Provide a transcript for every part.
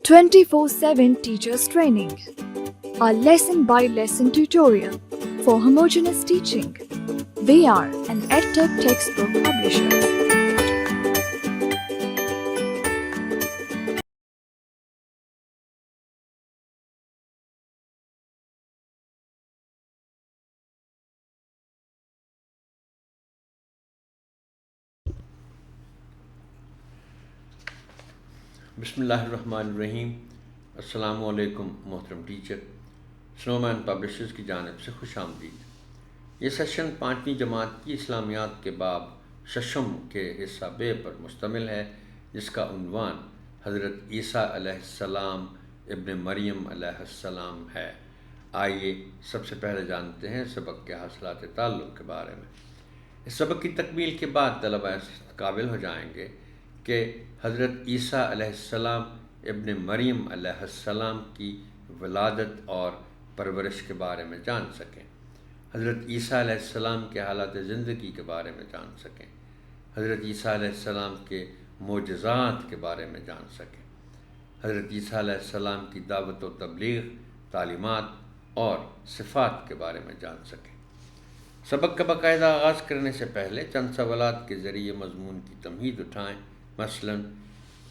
24/7 Teachers Training. Our lesson-by-lesson tutorial for homogeneous teaching. We are an EdTech textbook publisher. بسم اللہ الرحمن الرحیم. السلام علیکم محترم ٹیچر. سنومین پبلشرز کی جانب سے خوش آمدید. یہ سیشن 5ویں جماعت کی اسلامیات کے باب ششم کے حصہ بے پر مشتمل ہے، جس کا عنوان حضرت عیسی علیہ السلام ابن مریم علیہ السلام ہے. آئیے سب سے پہلے جانتے ہیں سبق کے حاصلات تعلق کے بارے میں. اس سبق کی تکمیل کے بعد طلبہ اس قابل ہو جائیں گے کہ حضرت عیسی علیہ السلام ابن مریم علیہ السلام کی ولادت اور پرورش کے بارے میں جان سکیں، حضرت عیسی علیہ السلام کے حالات زندگی کے بارے میں جان سکیں، حضرت عیسی علیہ السلام کے معجزات کے بارے میں جان سکیں، حضرت عیسی علیہ السلام کی دعوت و تبلیغ، تعلیمات اور صفات کے بارے میں جان سکیں. سبق کا باقاعدہ آغاز کرنے سے پہلے چند سوالات کے ذریعے مضمون کی تمہید اٹھائیں. مثلا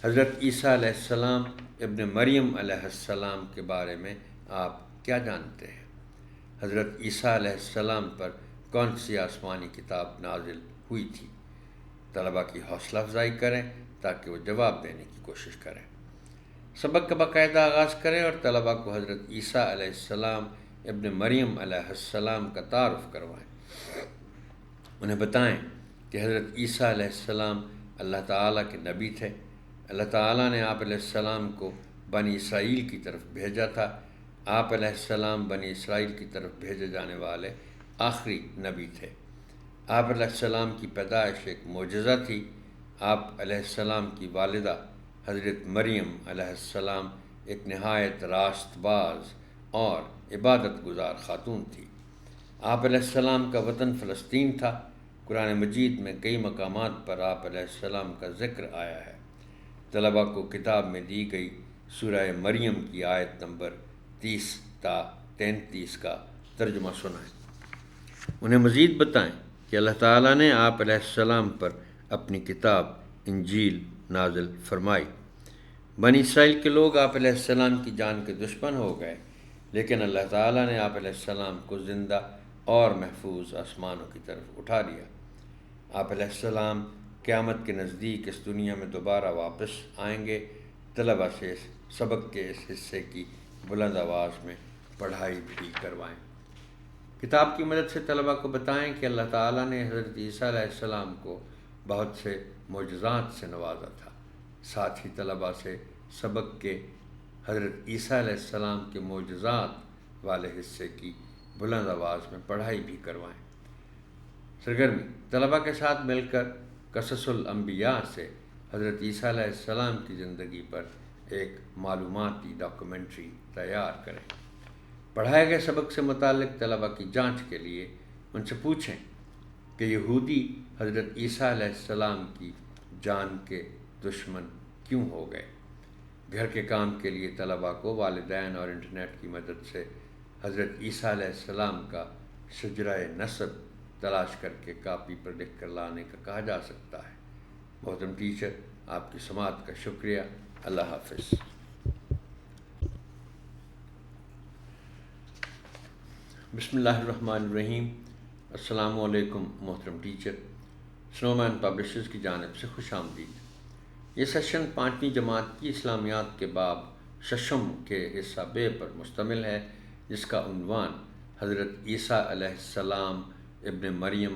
حضرت عیسی علیہ السلام ابن مریم علیہ السلام کے بارے میں آپ کیا جانتے ہیں؟ حضرت عیسی علیہ السلام پر کون سی آسمانی کتاب نازل ہوئی تھی؟ طلبہ کی حوصلہ افزائی کریں تاکہ وہ جواب دینے کی کوشش کریں. سبق کا باقاعدہ آغاز کریں اور طلبہ کو حضرت عیسی علیہ السلام ابن مریم علیہ السلام کا تعارف کروائیں. انہیں بتائیں کہ حضرت عیسی علیہ السلام اللہ تعالیٰ کے نبی تھے. اللہ تعالیٰ نے آپ علیہ السلام کو بنی اسرائیل کی طرف بھیجا تھا. آپ علیہ السلام بنی اسرائیل کی طرف بھیجے جانے والے آخری نبی تھے. آپ علیہ السلام کی پیدائش ایک معجزہ تھی. آپ علیہ السلام کی والدہ حضرت مریم علیہ السلام ایک نہایت راست باز اور عبادت گزار خاتون تھی. آپ علیہ السلام کا وطن فلسطین تھا. قرآن مجید میں کئی مقامات پر آپ علیہ السلام کا ذکر آیا ہے. طلبہ کو کتاب میں دی گئی سورہ مریم کی آیت نمبر 30 تا 33 کا ترجمہ سنائیں. انہیں مزید بتائیں کہ اللہ تعالیٰ نے آپ علیہ السلام پر اپنی کتاب انجیل نازل فرمائی. بنی اسرائیل کے لوگ آپ علیہ السلام کی جان کے دشمن ہو گئے، لیکن اللہ تعالیٰ نے آپ علیہ السلام کو زندہ اور محفوظ آسمانوں کی طرف اٹھا لیا. آپ علیہ السلام قیامت کے نزدیک اس دنیا میں دوبارہ واپس آئیں گے. طلبہ سے اس سبق کے اس حصے کی بلند آواز میں پڑھائی بھی کروائیں. کتاب کی مدد سے طلبہ کو بتائیں کہ اللہ تعالیٰ نے حضرت عیسیٰ علیہ السلام کو بہت سے معجزات سے نوازا تھا. ساتھ ہی طلبہ سے سبق کے حضرت عیسیٰ علیہ السلام کے معجزات والے حصے کی بلند آواز میں پڑھائی بھی کروائیں. سرگرمی طلبہ کے ساتھ مل کر قصص الانبیاء سے حضرت عیسیٰ علیہ السلام کی زندگی پر ایک معلوماتی ڈاکومنٹری تیار کریں. پڑھائے گئے سبق سے متعلق طلبہ کی جانچ کے لیے ان سے پوچھیں کہ یہودی حضرت عیسیٰ علیہ السلام کی جان کے دشمن کیوں ہو گئے. گھر کے کام کے لیے طلبہ کو والدین اور انٹرنیٹ کی مدد سے حضرت عیسیٰ علیہ السلام کا شجرہ نسب تلاش کر کے کاپی پر لکھ کر لانے کا کہا جا سکتا ہے. محترم ٹیچر، آپ کی سماعت کا شکریہ. اللہ حافظ. بسم اللہ الرحمن الرحیم. السلام علیکم محترم ٹیچر. سنومین پبلشرز کی جانب سے خوش آمدید. یہ سیشن 5ویں جماعت کی اسلامیات کے باب ششم کے حصہ بے پر مشتمل ہے، جس کا عنوان حضرت عیسی علیہ السلام ابن مریم